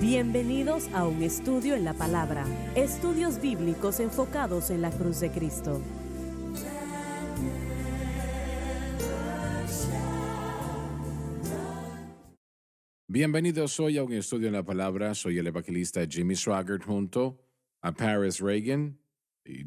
Bienvenidos a un estudio en la palabra. Estudios bíblicos enfocados en la cruz de Cristo. Bienvenidos hoy a un estudio en la palabra. Soy el evangelista Jimmy Swaggart junto a Paris Reagan,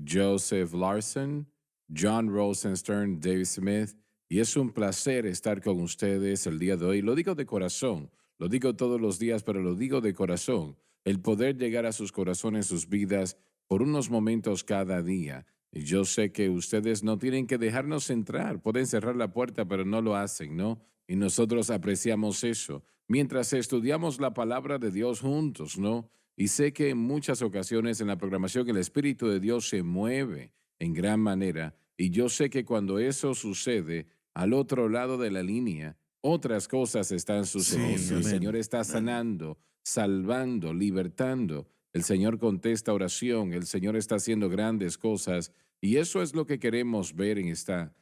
Joseph Larson, John Rosenstern, David Smith. Y es un placer estar con ustedes el día de hoy. Lo digo de corazón, lo digo todos los días, pero lo digo de corazón. El poder llegar a sus corazones, sus vidas, por unos momentos cada día. Y yo sé que ustedes no tienen que dejarnos entrar. Pueden cerrar la puerta, pero no lo hacen, ¿no? Y nosotros apreciamos eso mientras estudiamos la palabra de Dios juntos, ¿no? Y sé que en muchas ocasiones en la programación el Espíritu de Dios se mueve en gran manera. Y yo sé que cuando eso sucede, al otro lado de la línea, otras cosas están sucediendo. Sí, El amén. Señor está sanando, salvando, libertando. El Señor contesta oración. El Señor está haciendo grandes cosas. Y eso es lo que queremos ver en esta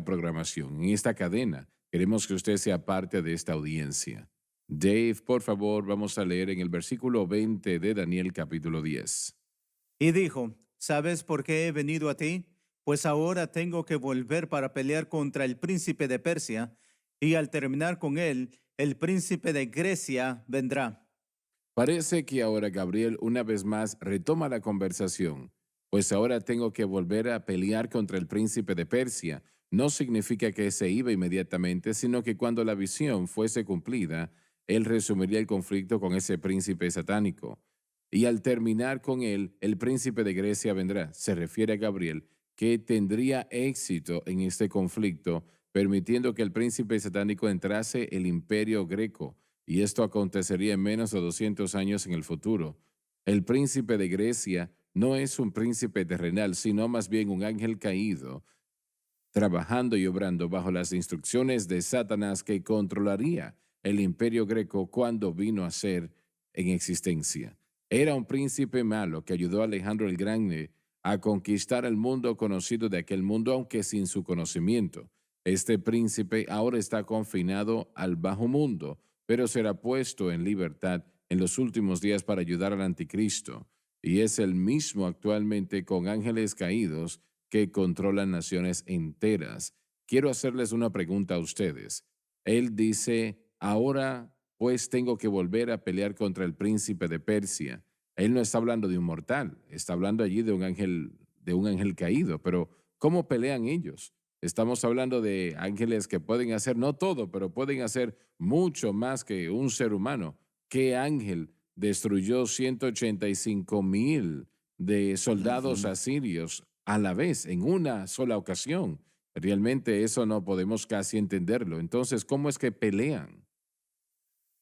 programación, en esta cadena. Queremos que usted sea parte de esta audiencia. Dave, por favor, vamos a leer en el versículo 20 de Daniel capítulo 10. Y dijo, ¿sabes por qué he venido a ti? Pues ahora tengo que volver para pelear contra el príncipe de Persia, y al terminar con él, el príncipe de Grecia vendrá. Parece que ahora Gabriel una vez más retoma la conversación, pues ahora tengo que volver a pelear contra el príncipe de Persia. No significa que se iba inmediatamente, sino que cuando la visión fuese cumplida, él resumiría el conflicto con ese príncipe satánico. Y al terminar con él, el príncipe de Grecia vendrá. Se refiere a Gabriel, que tendría éxito en este conflicto, permitiendo que el príncipe satánico entrase el imperio greco, y esto acontecería en menos de 200 años en el futuro. El príncipe de Grecia no es un príncipe terrenal, sino más bien un ángel caído, trabajando y obrando bajo las instrucciones de Satanás, que controlaría el imperio greco cuando vino a ser en existencia. Era un príncipe malo que ayudó a Alejandro el Grande a conquistar el mundo conocido de aquel mundo, aunque sin su conocimiento. Este príncipe ahora está confinado al bajo mundo, pero será puesto en libertad en los últimos días para ayudar al anticristo. Y es el mismo actualmente con ángeles caídos que controlan naciones enteras. Quiero hacerles una pregunta a ustedes. Él dice, ahora pues tengo que volver a pelear contra el príncipe de Persia. Él no está hablando de un mortal, está hablando allí de un ángel caído, pero ¿cómo pelean ellos? Estamos hablando de ángeles que pueden hacer, no todo, pero pueden hacer mucho más que un ser humano. ¿Qué ángel destruyó 185,000 de soldados asirios a la vez, en una sola ocasión? Realmente eso no podemos casi entenderlo. Entonces, ¿cómo es que pelean?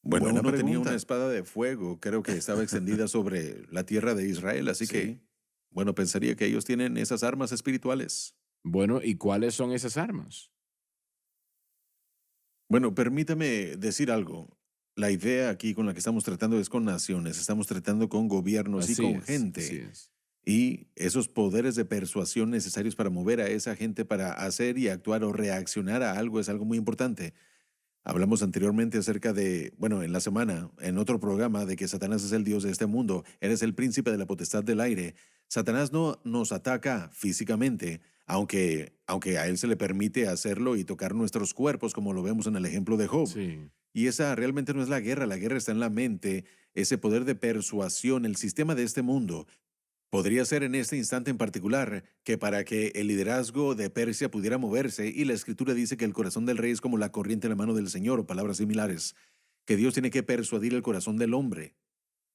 Bueno, Buena uno tenía pregunta. una espada de fuego, creo que estaba extendida sobre la tierra de Israel, así que, bueno, pensaría que ellos tienen esas armas espirituales. Bueno, ¿y cuáles son esas armas? Bueno, permítame decir algo. La idea aquí con la que estamos tratando es con naciones, estamos tratando con gobiernos y Así con es, gente. así es. Y esos poderes de persuasión necesarios para mover a esa gente para hacer y actuar o reaccionar a algo es algo muy importante. Hablamos anteriormente acerca de, bueno, en la semana, en otro programa, de que Satanás es el Dios de este mundo, eres el príncipe de la potestad del aire. Satanás no nos ataca físicamente, aunque a él se le permite hacerlo y tocar nuestros cuerpos, como lo vemos en el ejemplo de Job. Sí. Y esa realmente no es la guerra está en la mente, ese poder de persuasión, el sistema de este mundo. Podría ser en este instante en particular que para que el liderazgo de Persia pudiera moverse, y la escritura dice que el corazón del rey es como la corriente en la mano del Señor, o palabras similares, que Dios tiene que persuadir el corazón del hombre.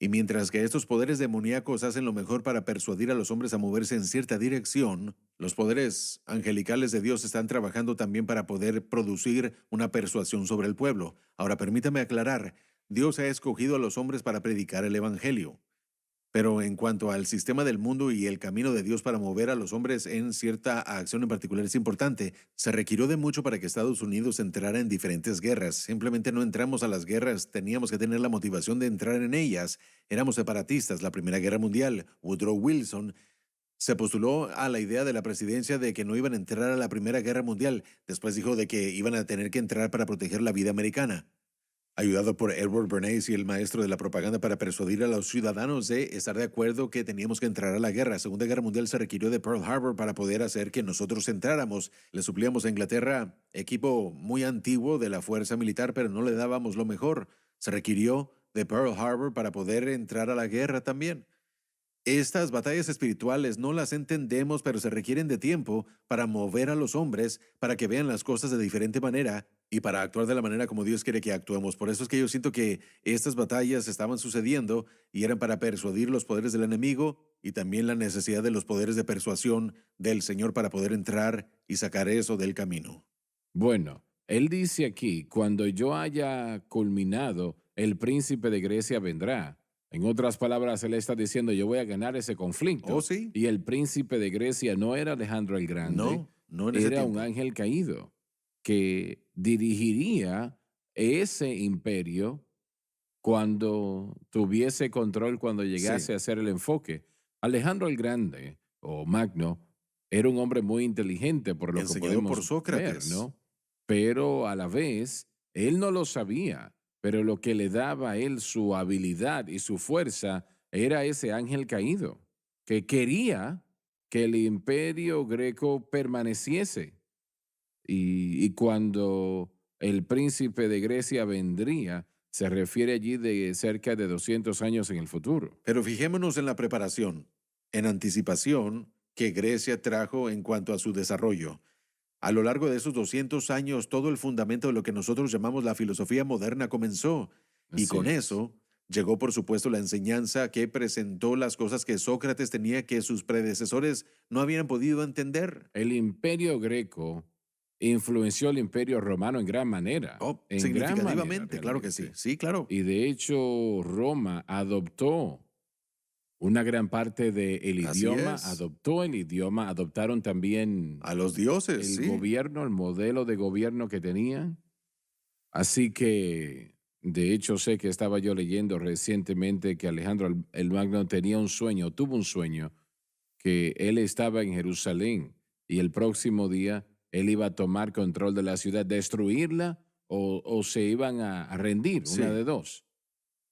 Y mientras que estos poderes demoníacos hacen lo mejor para persuadir a los hombres a moverse en cierta dirección, los poderes angelicales de Dios están trabajando también para poder producir una persuasión sobre el pueblo. Ahora, permítame aclarar, Dios ha escogido a los hombres para predicar el evangelio. Pero en cuanto al sistema del mundo y el camino de Dios para mover a los hombres en cierta acción en particular es importante, se requirió de mucho para que Estados Unidos entrara en diferentes guerras. Simplemente no entramos a las guerras, teníamos que tener la motivación de entrar en ellas. Éramos separatistas. La Primera Guerra Mundial, Woodrow Wilson se postuló a la idea de la presidencia de que no iban a entrar a la Primera Guerra Mundial. Después dijo de que iban a tener que entrar para proteger la vida americana. ayudado por Edward Bernays y el maestro de la propaganda para persuadir a los ciudadanos de estar de acuerdo que teníamos que entrar a la guerra. La Segunda Guerra Mundial se requirió de Pearl Harbor para poder hacer que nosotros entráramos. Le suplíamos a Inglaterra equipo muy antiguo de la fuerza militar, pero no le dábamos lo mejor. Se requirió de Pearl Harbor para poder entrar a la guerra también. Estas batallas espirituales no las entendemos, pero se requieren de tiempo para mover a los hombres, para que vean las cosas de diferente manera y para actuar de la manera como Dios quiere que actuemos. Por eso es que yo siento que estas batallas estaban sucediendo y eran para persuadir los poderes del enemigo y también la necesidad de los poderes de persuasión del Señor para poder entrar y sacar eso del camino. Bueno, él dice aquí, cuando yo haya culminado, el príncipe de Grecia vendrá. En otras palabras, él está diciendo, yo voy a ganar ese conflicto. Oh, sí. Y el príncipe de Grecia no era Alejandro el Grande, No en ese era un tiempo. ángel caído que dirigiría ese imperio cuando tuviese control, cuando llegase Sí. a hacer el enfoque. Alejandro el Grande, o Magno, era un hombre muy inteligente, por lo que Enseñado podemos por ver, Sócrates. ¿no? Pero a la vez, él no lo sabía, pero lo que le daba a él su habilidad y su fuerza era ese ángel caído, que quería que el imperio greco permaneciese. Y cuando el príncipe de Grecia vendría, se refiere allí de cerca de 200 años en el futuro. Pero fijémonos en la preparación, en anticipación que Grecia trajo en cuanto a su desarrollo. A lo largo de esos 200 años, todo el fundamento de lo que nosotros llamamos la filosofía moderna comenzó. Y Así con es. eso llegó, por supuesto, la enseñanza que presentó las cosas que Sócrates tenía que sus predecesores no habían podido entender. El imperio greco influenció al imperio romano en gran manera. Oh, En gran manera, significativamente, claro que sí. realmente. Sí, claro. Y de hecho, Roma adoptó una gran parte del Así idioma, es. adoptó el idioma, adoptaron también A los dioses, el sí. gobierno, el modelo de gobierno que tenían. Así que, de hecho, sé que estaba yo leyendo recientemente que Alejandro el Magno tenía un sueño, tuvo un sueño, que él estaba en Jerusalén y el próximo día él iba a tomar control de la ciudad, destruirla o se iban a rendir, Sí. una de dos.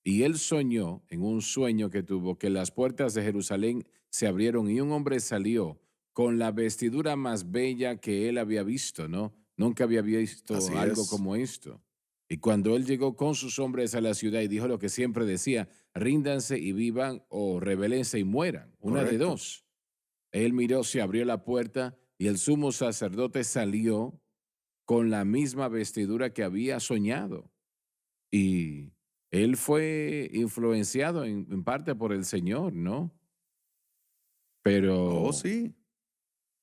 Y él soñó, en un sueño que tuvo, que las puertas de Jerusalén se abrieron y un hombre salió con la vestidura más bella que él había visto, ¿no? Nunca había visto Así algo es. como esto. Y cuando él llegó con sus hombres a la ciudad y dijo lo que siempre decía, ríndanse y vivan o rebélense y mueran, una de Correcto. dos. Él miró, se abrió la puerta y el sumo sacerdote salió con la misma vestidura que había soñado. Y él fue influenciado en parte por el Señor, ¿no? Oh, Pero sí.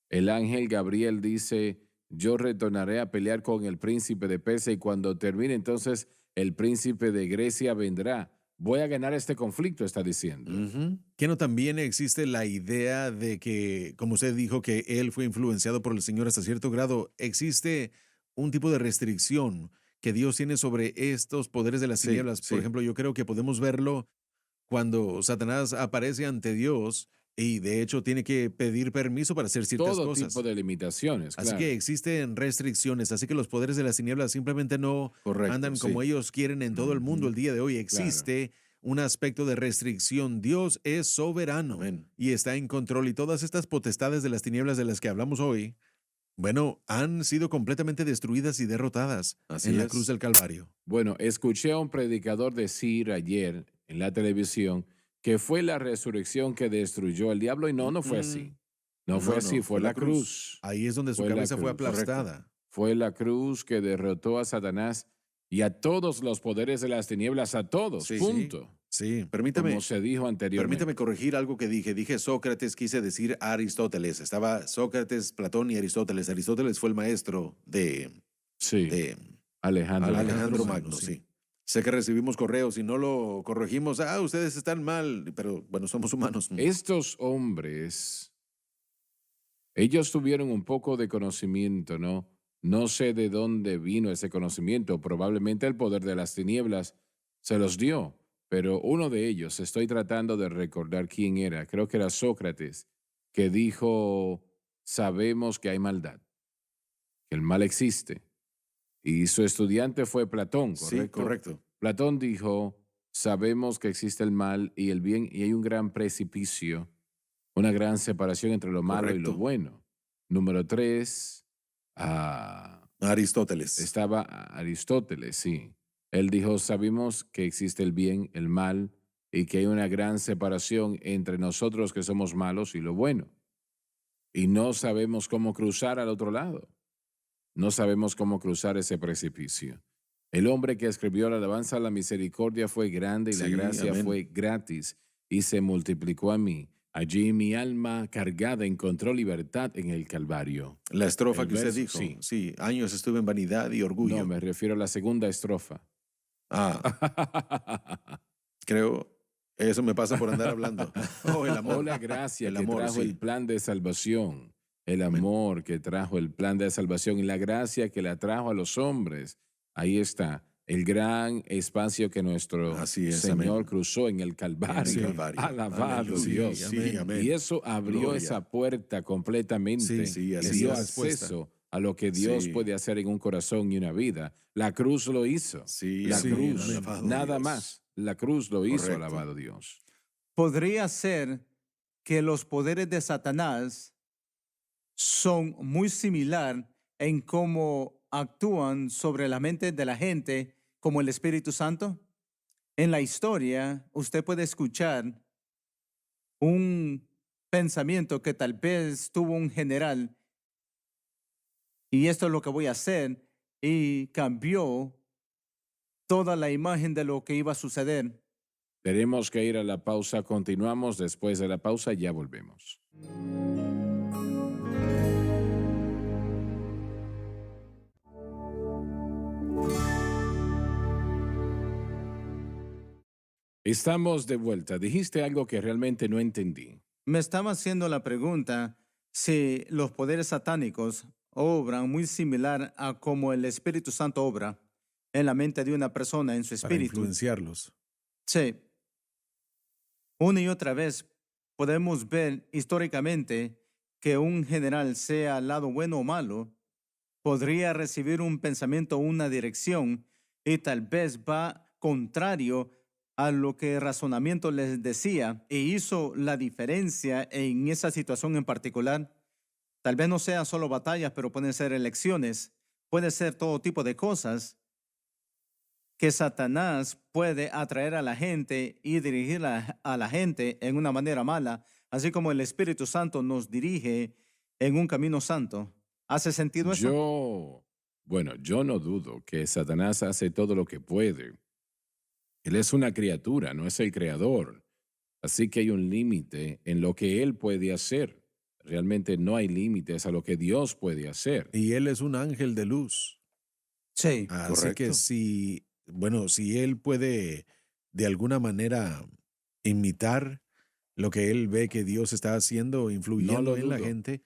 el ángel Gabriel dice, yo retornaré a pelear con el príncipe de Persia y cuando termine entonces el príncipe de Grecia vendrá. Voy a ganar este conflicto, está diciendo. Ujú. ¿Que no también existe la idea de que, como usted dijo, que él fue influenciado por el Señor hasta cierto grado, existe un tipo de restricción que Dios tiene sobre estos poderes de las Sí, tinieblas? Por sí. ejemplo, yo creo que podemos verlo cuando Satanás aparece ante Dios y de hecho tiene que pedir permiso para hacer ciertas Todo cosas. tipo de limitaciones, Así claro. que existen restricciones, así que los poderes de las tinieblas simplemente no Correcto, andan como sí. ellos quieren en todo el mundo Ujú, el día de hoy. claro. Existe un aspecto de restricción. Dios es soberano Amén. y está en control y todas estas potestades de las tinieblas de las que hablamos hoy, bueno, han sido completamente destruidas y derrotadas Así en la es. cruz del Calvario. Bueno, escuché a un predicador decir ayer en la televisión que fue la resurrección que destruyó al diablo y no fue así. No fue No, así, no, fue la cruz. Ahí es donde su Fue la cabeza fue cruz, correcto. aplastada. Fue la cruz que derrotó a Satanás y a todos los poderes de las tinieblas, a todos, Sí. punto. Sí, permítame. Como se dijo anteriormente. Permítame corregir algo que dije. Dije Sócrates, quise decir Aristóteles. Estaba Sócrates, Platón y Aristóteles. Aristóteles fue el maestro Sí, de Alejandro. Alejandro Magno. Magno, sí. Sé que recibimos correos y no lo corregimos. Ustedes están mal, pero bueno, somos humanos. Estos hombres, ellos tuvieron un poco de conocimiento, ¿no? No sé de dónde vino ese conocimiento. Probablemente el poder de las tinieblas se los dio. Pero uno de ellos, estoy tratando de recordar quién era, creo que era Sócrates, que dijo, sabemos que hay maldad, que el mal existe. Y su estudiante fue Platón, ¿correcto? Sí, correcto. Platón dijo, sabemos que existe el mal y el bien y hay un gran precipicio, una gran separación entre lo malo y lo Correcto. bueno. Número 3, Aristóteles. estaba Aristóteles, sí. Él dijo, sabemos que existe el bien, el mal y que hay una gran separación entre nosotros que somos malos y lo bueno. Y no sabemos cómo cruzar al otro lado. No sabemos cómo cruzar ese precipicio. El hombre que escribió la alabanza a la misericordia fue grande y la Sí, gracia amén. fue gratis y se multiplicó a mí. Allí mi alma cargada encontró libertad en el Calvario. La estrofa El que usted verso, dijo. sí. Sí, años estuve en vanidad y orgullo. No, me refiero a la segunda estrofa. Ah, creo, eso me pasa por andar hablando. Oh, el amor. Oh, la gracia El que amor, trajo sí. el plan de salvación, el Amén. amor que trajo el plan de salvación y la gracia que la trajo a los hombres. Ahí está, el gran espacio que nuestro Así es, Señor amén. cruzó en el Calvario. En el Calvario. Alabado Aleluya. Dios. Sí, amén. Y eso abrió Gloria. esa puerta completamente. Sí, y así dio es. acceso a lo que Dios Sí. puede hacer en un corazón y una vida. La cruz lo hizo. Sí, La amén. cruz, Alabado nada Dios. más. La cruz lo hizo, Correcto. alabado Dios. Podría ser que los poderes de Satanás son muy similar en cómo actúan sobre la mente de la gente como el Espíritu Santo. En la historia, usted puede escuchar un pensamiento que tal vez tuvo un general y esto es lo que voy a hacer y cambió toda la imagen de lo que iba a suceder. Tenemos que ir a la pausa. Continuamos después de la pausa. Ya volvemos. Estamos de vuelta. Dijiste algo que realmente no entendí. Me estaba haciendo la pregunta si los poderes satánicos obran muy similar a como el Espíritu Santo obra en la mente de una persona, en su Para espíritu. influenciarlos. Sí. Una y otra vez podemos ver históricamente que un general, sea al lado bueno o malo, podría recibir un pensamiento o una dirección y tal vez va contrario a lo que el razonamiento les decía e hizo la diferencia en esa situación en particular. Tal vez no sean solo batallas, pero pueden ser elecciones, puede ser todo tipo de cosas que Satanás puede atraer a la gente y dirigir a la gente en una manera mala, así como el Espíritu Santo nos dirige en un camino santo. ¿Hace sentido eso? Yo no dudo que Satanás hace todo lo que puede. Él es una criatura, no es el creador. Así que hay un límite en lo que él puede hacer. Realmente no hay límites a lo que Dios puede hacer. Y él es un ángel de luz. Sí. Así Correcto. que si él puede de alguna manera imitar lo que él ve que Dios está haciendo, influyendo lo en la dudo. gente,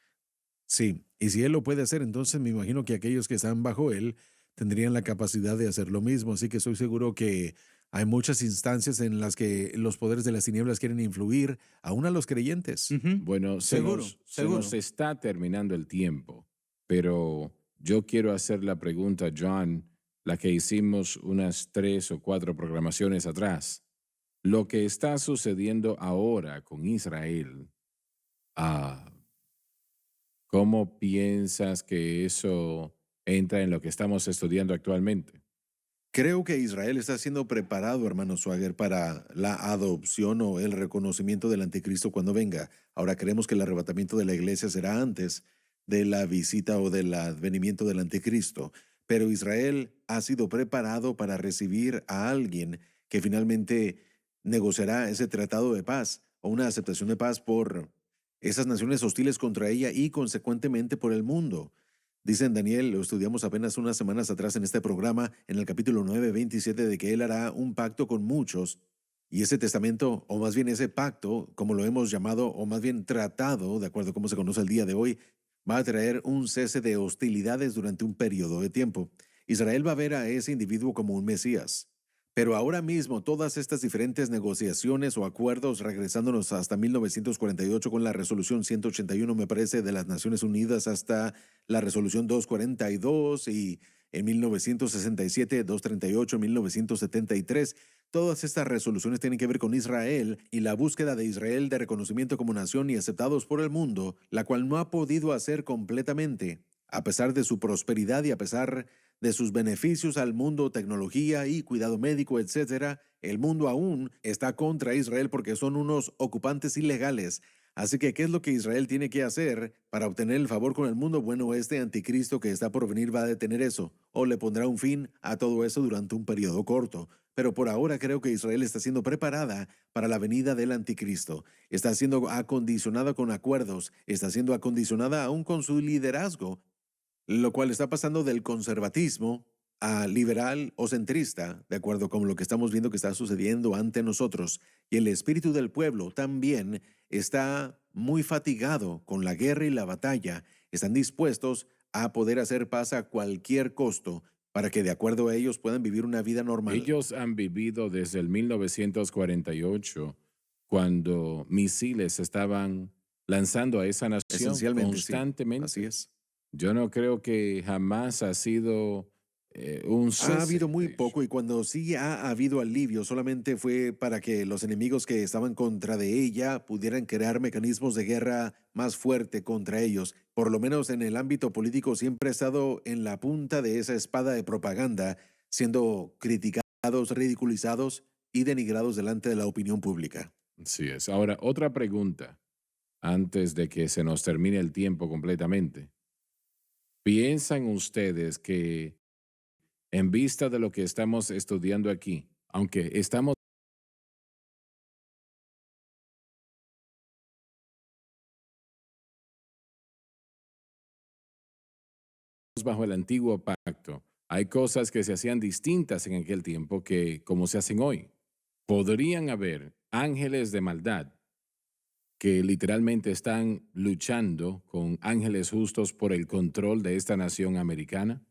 sí. Y si él lo puede hacer, entonces me imagino que aquellos que están bajo él tendrían la capacidad de hacer lo mismo. Así que estoy seguro que hay muchas instancias en las que los poderes de las tinieblas quieren influir aún a los creyentes. Ujú. Bueno, Seguro, se seguro. nos está terminando el tiempo, pero yo quiero hacer la pregunta, John, la que hicimos unas 3 o 4 programaciones atrás. Lo que está sucediendo ahora con Israel, ¿cómo piensas que eso entra en lo que estamos estudiando actualmente? Creo que Israel está siendo preparado, hermano Swagger, para la adopción o el reconocimiento del anticristo cuando venga. Ahora creemos que el arrebatamiento de la iglesia será antes de la visita o del advenimiento del anticristo. Pero Israel ha sido preparado para recibir a alguien que finalmente negociará ese tratado de paz o una aceptación de paz por esas naciones hostiles contra ella y consecuentemente por el mundo. Dice en Daniel, lo estudiamos apenas unas semanas atrás en este programa, en el capítulo 9:27, de que él hará un pacto con muchos. Y ese testamento, o más bien ese pacto, como lo hemos llamado, o más bien tratado, de acuerdo a cómo se conoce el día de hoy, va a traer un cese de hostilidades durante un periodo de tiempo. Israel va a ver a ese individuo como un Mesías. Pero ahora mismo todas estas diferentes negociaciones o acuerdos, regresándonos hasta 1948 con la resolución 181, me parece, de las Naciones Unidas, hasta la resolución 242 y en 1967, 238, 1973. Todas estas resoluciones tienen que ver con Israel y la búsqueda de Israel de reconocimiento como nación y aceptados por el mundo, la cual no ha podido hacer completamente. A pesar de su prosperidad y a pesar de sus beneficios al mundo, tecnología y cuidado médico, etcétera, el mundo aún está contra Israel porque son unos ocupantes ilegales. Así que, ¿qué es lo que Israel tiene que hacer para obtener el favor con el mundo? Bueno, este anticristo que está por venir va a detener eso, o le pondrá un fin a todo eso durante un periodo corto. Pero por ahora creo que Israel está siendo preparada para la venida del anticristo. Está siendo acondicionada con acuerdos, está siendo acondicionada aún con su liderazgo, lo cual está pasando del conservatismo a liberal o centrista, de acuerdo con lo que estamos viendo que está sucediendo ante nosotros. Y el espíritu del pueblo también está muy fatigado con la guerra y la batalla. Están dispuestos a poder hacer paz a cualquier costo para que de acuerdo a ellos puedan vivir una vida normal. Ellos han vivido desde el 1948, cuando misiles estaban lanzando a esa nación Esencialmente, sí. constantemente. Así es. Yo no creo que jamás ha sido un cese Ha habido muy de eso. poco y cuando sí ha habido alivio solamente fue para que los enemigos que estaban contra de ella pudieran crear mecanismos de guerra más fuerte contra ellos. Por lo menos en el ámbito político siempre ha estado en la punta de esa espada de propaganda, siendo criticados, ridiculizados y denigrados delante de la opinión pública. Así es. Ahora, otra pregunta, antes de que se nos termine el tiempo completamente. ¿Piensan ustedes que en vista de lo que estamos estudiando aquí, aunque estamos bajo el antiguo pacto, hay cosas que se hacían distintas en aquel tiempo que como se hacen hoy? ¿Podrían haber ángeles de maldad que literalmente están luchando con ángeles justos por el control de esta nación americana?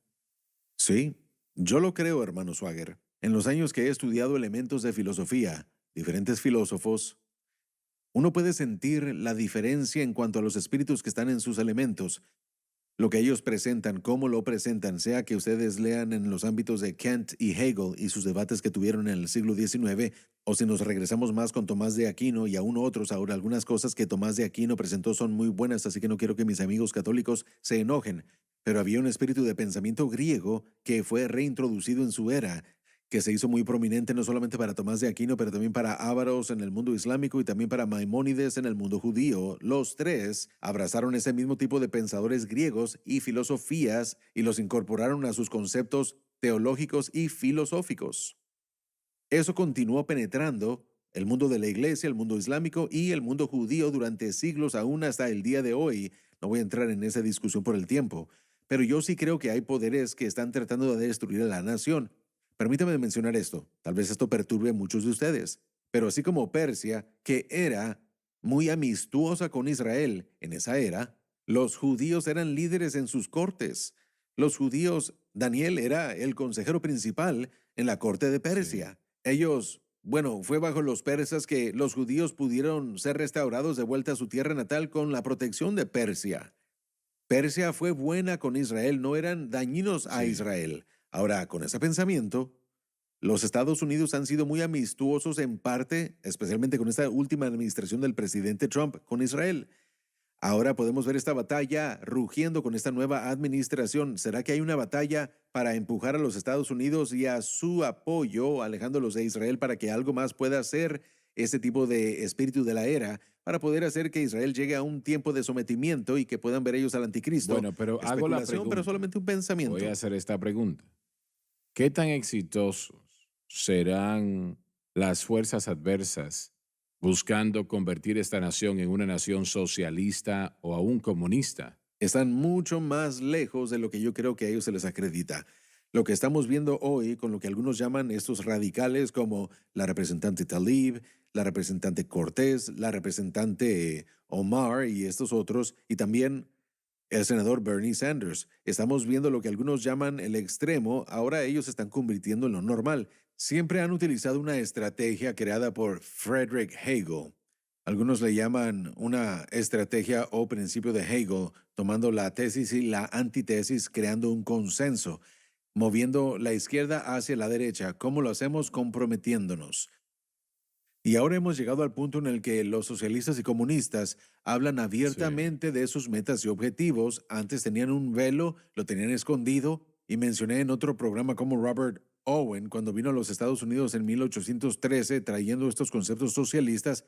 Sí, yo lo creo, hermano Swagger. En los años que he estudiado elementos de filosofía, diferentes filósofos, uno puede sentir la diferencia en cuanto a los espíritus que están en sus elementos, lo que ellos presentan, cómo lo presentan, sea que ustedes lean en los ámbitos de Kant y Hegel y sus debates que tuvieron en el siglo XIX, o si nos regresamos más con Tomás de Aquino y aún otros. Ahora, algunas cosas que Tomás de Aquino presentó son muy buenas, así que no quiero que mis amigos católicos se enojen, pero había un espíritu de pensamiento griego que fue reintroducido en su era, que se hizo muy prominente no solamente para Tomás de Aquino, pero también para Ávaros en el mundo islámico y también para Maimónides en el mundo judío. Los tres abrazaron ese mismo tipo de pensadores griegos y filosofías y los incorporaron a sus conceptos teológicos y filosóficos. Eso continuó penetrando el mundo de la iglesia, el mundo islámico y el mundo judío durante siglos, aún hasta el día de hoy. No voy a entrar en esa discusión por el tiempo, pero yo sí creo que hay poderes que están tratando de destruir a la nación. Permítame mencionar esto, tal vez esto perturbe a muchos de ustedes, pero así como Persia, que era muy amistosa con Israel en esa era, los judíos eran líderes en sus cortes. Los judíos, Daniel era el consejero principal en la corte de Persia. Ellos, bueno, fue bajo los persas que los judíos pudieron ser restaurados de vuelta a su tierra natal con la protección de Persia. Persia fue buena con Israel, no eran dañinos a Sí. Israel. Ahora, con ese pensamiento, los Estados Unidos han sido muy amistosos en parte, especialmente con esta última administración del presidente Trump con Israel. Ahora podemos ver esta batalla rugiendo con esta nueva administración. ¿Será que hay una batalla para empujar a los Estados Unidos y a su apoyo, alejándolos de Israel, para que algo más pueda ser ese tipo de espíritu de la era, para poder hacer que Israel llegue a un tiempo de sometimiento y que puedan ver ellos al anticristo? Bueno, pero hago la Especulación, pregunta. pero solamente un pensamiento. Voy a hacer esta pregunta. ¿Qué tan exitosos serán las fuerzas adversas buscando convertir esta nación en una nación socialista o aún comunista? Están mucho más lejos de lo que yo creo que a ellos se les acredita. Lo que estamos viendo hoy con lo que algunos llaman estos radicales como la representante Tlaib, la representante Cortés, la representante Omar y estos otros, y también el senador Bernie Sanders. Estamos viendo lo que algunos llaman el extremo, ahora ellos se están convirtiendo en lo normal. Siempre han utilizado una estrategia creada por Friedrich Hegel. Algunos le llaman una estrategia o principio de Hegel, tomando la tesis y la antítesis, creando un consenso. moviendo la izquierda hacia la derecha. ¿Cómo lo hacemos? Comprometiéndonos. Y ahora hemos llegado al punto en el que los socialistas y comunistas hablan abiertamente de sus metas y objetivos. Antes tenían un velo, lo tenían escondido, y mencioné en otro programa como Robert Owen, cuando vino a los Estados Unidos en 1813 trayendo estos conceptos socialistas.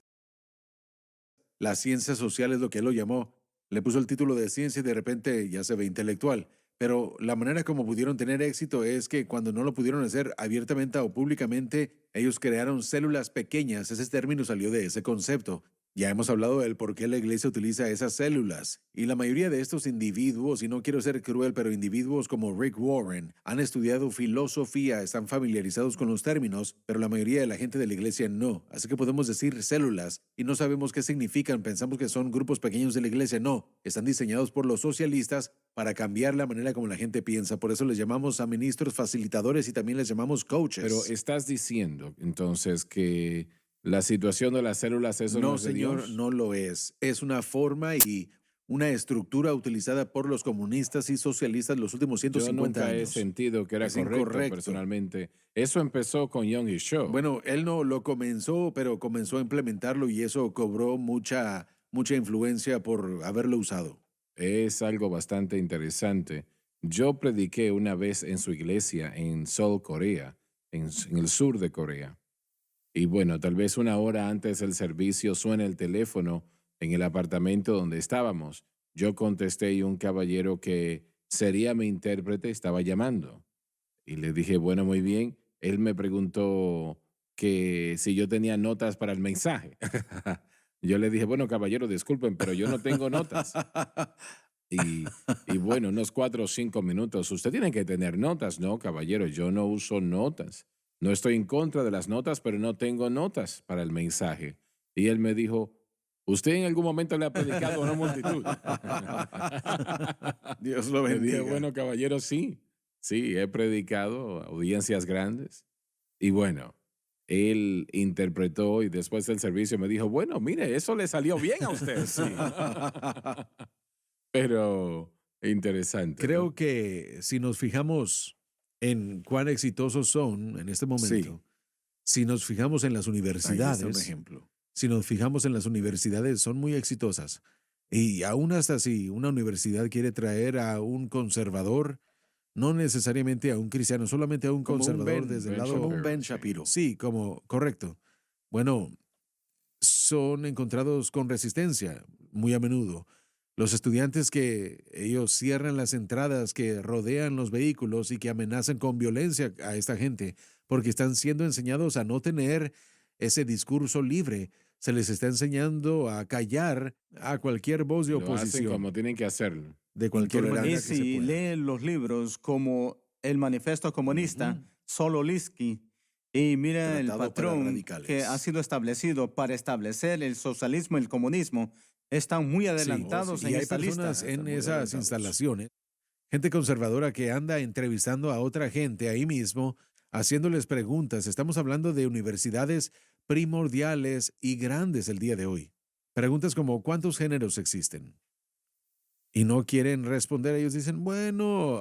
La ciencia social es lo que él lo llamó. Le puso el título de ciencia y de repente ya se ve intelectual. Pero la manera como pudieron tener éxito es que cuando no lo pudieron hacer abiertamente o públicamente, ellos crearon células pequeñas. Ese término salió de ese concepto. Ya hemos hablado del por qué la iglesia utiliza esas células. Y la mayoría de estos individuos, y no quiero ser cruel, pero individuos como Rick Warren, han estudiado filosofía, están familiarizados con los términos, pero la mayoría de la gente de la iglesia no. Así que podemos decir células y no sabemos qué significan. Pensamos que son grupos pequeños de la iglesia. No, están diseñados por los socialistas para cambiar la manera como la gente piensa. Por eso les llamamos a ministros facilitadores y también les llamamos coaches. Pero estás diciendo entonces que la situación de las células, eso no No, es de señor, Dios. no lo es. Es una forma y una estructura utilizada por los comunistas y socialistas los últimos Yo 150 nunca he años. sentido que era Es correcto incorrecto. personalmente. Eso empezó con Young y Shaw. Bueno, él no lo comenzó, pero comenzó a implementarlo y eso cobró mucha influencia por haberlo usado. Es algo bastante interesante. Yo prediqué una vez en su iglesia en Seoul, Corea, en el sur de Corea. Y bueno, tal vez una hora antes del servicio suena el teléfono en el apartamento donde estábamos. Yo contesté y un caballero que sería mi intérprete estaba llamando. Y le dije, bueno, muy bien. Él me preguntó que si yo tenía notas para el mensaje. Yo le dije, bueno, caballero, disculpen, pero yo no tengo notas. Y bueno, unos 4 o 5 minutos. Usted tiene que tener notas. No, caballero, yo no uso notas. No estoy en contra de las notas, pero no tengo notas para el mensaje. Y él me dijo, ¿usted en algún momento le ha predicado a una multitud? Dios lo Le bendiga. dije, bueno, caballero, sí. Sí, he predicado a audiencias grandes. Y bueno, él interpretó y después del servicio me dijo, bueno, mire, eso le salió bien a usted. Sí. Pero interesante. Creo ¿no? que si nos fijamos en cuán exitosos son en este momento, si nos fijamos en las Ahí está un universidades, ejemplo. si nos fijamos en las universidades, son muy exitosas. Y aún hasta si una universidad quiere traer a un conservador, no necesariamente a un cristiano, solamente a un Como un conservador Ben- desde el Ben lado... Shapiro. Como un Ben Shapiro. Sí, como, correcto. Bueno, son encontrados con resistencia muy a menudo. Los estudiantes que ellos cierran las entradas que rodean los vehículos y que amenazan con violencia a esta gente porque están siendo enseñados a no tener ese discurso libre. Se les está enseñando a callar a cualquier voz de Lo hacen oposición como tienen que hacerlo. de cualquier manera Y que se si pueda. leen los libros como El Manifiesto Comunista, Sololisky, y mira el Tratado para patrón radicales. que ha sido establecido para establecer el socialismo y el comunismo, están muy adelantados Sí, en y hay esta lista. personas en Están muy esas adelantados. instalaciones, gente conservadora que anda entrevistando a otra gente ahí mismo, haciéndoles preguntas. Estamos hablando de universidades primordiales y grandes el día de hoy. Preguntas como ¿cuántos géneros existen? Y no quieren responder. Ellos dicen, bueno,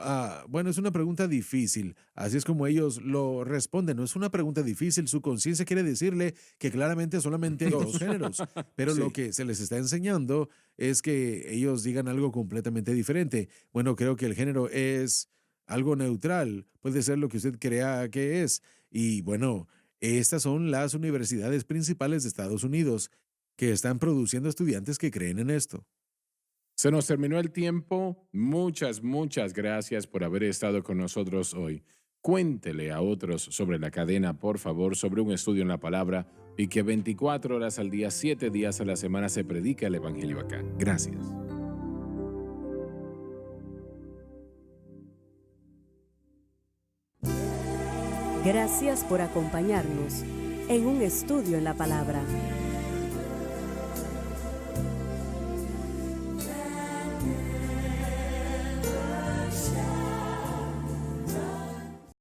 es una pregunta difícil. Así es como ellos lo responden. No es una pregunta difícil. Su conciencia quiere decirle que claramente solamente hay dos géneros. Pero lo Sí. que se les está enseñando es que ellos digan algo completamente diferente. Bueno, creo que el género es algo neutral. Puede ser lo que usted crea que es. Y bueno, estas son las universidades principales de Estados Unidos que están produciendo estudiantes que creen en esto. Se nos terminó el tiempo. Muchas gracias por haber estado con nosotros hoy. Cuéntele a otros sobre la cadena, por favor, sobre un estudio en la palabra y que 24 horas al día, 7 días a la semana se predica el evangelio acá. Gracias. Gracias por acompañarnos en un estudio en la palabra.